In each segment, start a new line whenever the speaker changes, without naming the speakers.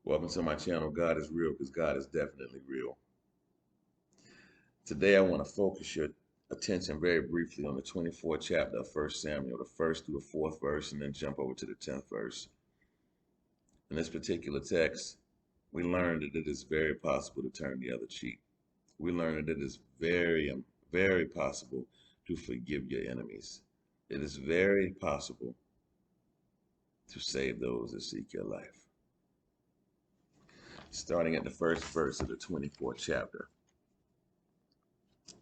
Welcome to my channel, God is Real, because God is definitely real. Today I want to focus your attention very briefly on the 24th chapter of 1 Samuel, the first through the fourth verse, and then jump over to the 10th verse. In this particular text, we learn that it is very possible to turn the other cheek. We learn that it is very possible to forgive your enemies. It is very possible to save those that seek your life. Starting at the first verse of the 24th chapter.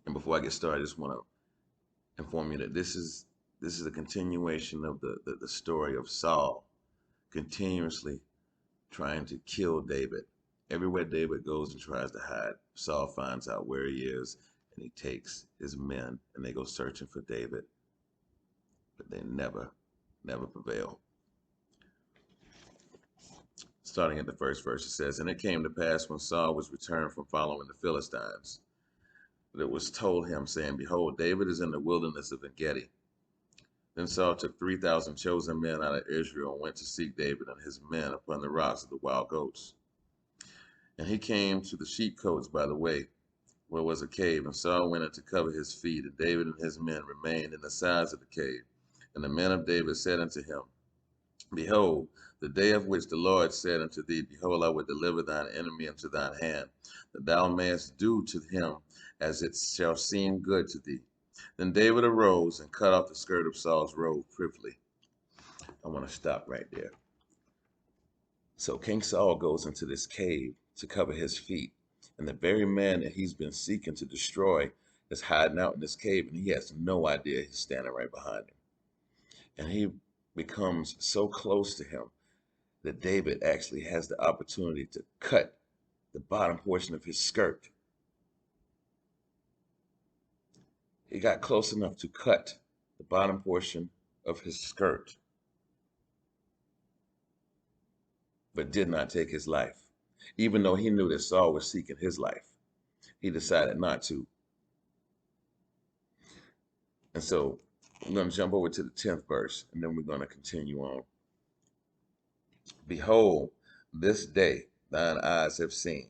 And before I get started, I just want to inform you that this is a continuation of the story of Saul continuously trying to kill David. Everywhere David goes and tries to hide, Saul finds out where he is, and he takes his men and they go searching for David, but they never prevail. Starting at the first verse, it says, "And it came to pass when Saul was returned from following the Philistines, that it was told him, saying, Behold, David is in the wilderness of En-gedi. Then Saul took 3,000 chosen men out of Israel and went to seek David and his men upon the rocks of the wild goats. And he came to the sheepcotes by the way, where was a cave, and Saul went in to cover his feet, and David and his men remained in the sides of the cave. And the men of David said unto him, Behold, the day of which the Lord said unto thee, Behold, I will deliver thine enemy into thine hand, that thou mayest do to him as it shall seem good to thee. Then David arose and cut off the skirt of Saul's robe privily." I want to stop right there. So King Saul goes into this cave to cover his feet, and the very man that he's been seeking to destroy is hiding out in this cave, and he has no idea he's standing right behind him. And he becomes so close to him that David actually has the opportunity to cut the bottom portion of his skirt. He got close enough to cut the bottom portion of his skirt, but did not take his life. Even though he knew that Saul was seeking his life, he decided not to. And so I'm going to jump over to the 10th verse, and then we're going to continue on. "Behold, this day thine eyes have seen,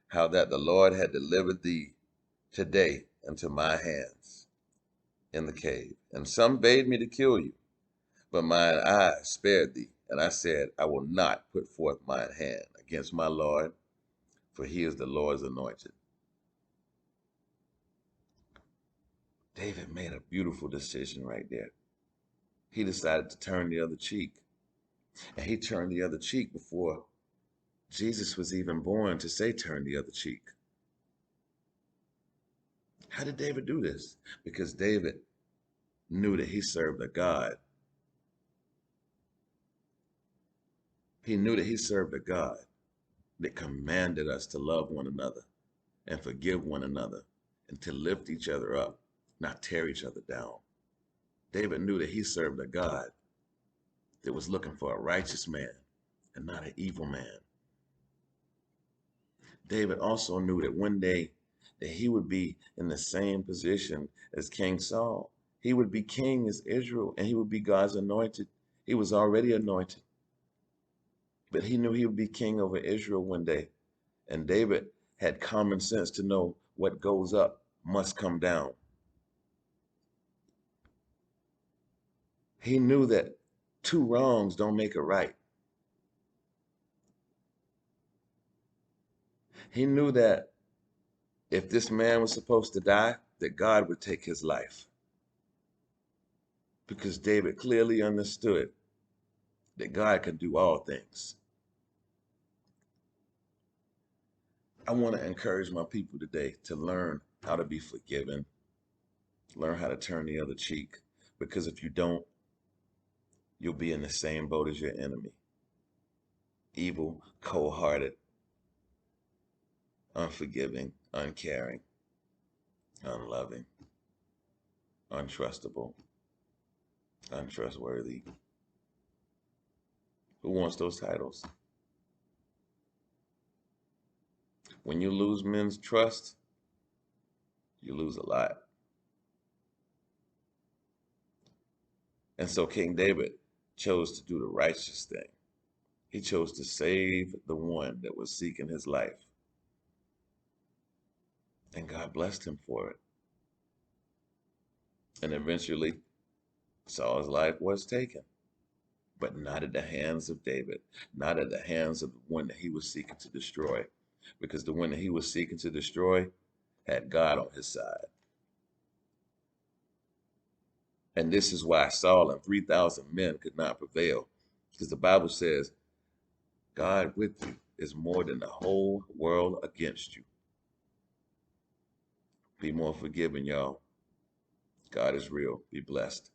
how that the Lord had delivered thee today into my hands in the cave. And some bade me to kill you, but mine eyes spared thee. And I said, I will not put forth mine hand against my Lord, for he is the Lord's anointed." David made a beautiful decision right there. He decided to turn the other cheek. And he turned the other cheek before Jesus was even born to say, turn the other cheek. How did David do this? Because David knew that he served a God. He knew that he served a God that commanded us to love one another and forgive one another and to lift each other up, not tear each other down. David knew that he served a God that was looking for a righteous man and not an evil man. David also knew that one day that he would be in the same position as King Saul. He would be king as Israel, and he would be God's anointed. He was already anointed, but he knew he would be king over Israel one day. And David had common sense to know what goes up must come down. He knew that two wrongs don't make a right. He knew that if this man was supposed to die, that God would take his life. Because David clearly understood that God can do all things. I want to encourage my people today to learn how to be forgiven, learn how to turn the other cheek, because if you don't, you'll be in the same boat as your enemy. Evil, cold-hearted, unforgiving, uncaring, unloving, untrustable, untrustworthy. Who wants those titles? When you lose men's trust, you lose a lot. And so King David chose to do the righteous thing. He chose to save the one that was seeking his life. And God blessed him for it. And eventually, Saul's life was taken, but not at the hands of David, not at the hands of the one that he was seeking to destroy, because the one that he was seeking to destroy had God on his side. And this is why Saul and 3,000 men could not prevail, because the Bible says, God with you is more than the whole world against you. Be more forgiving, y'all. God is real. Be blessed.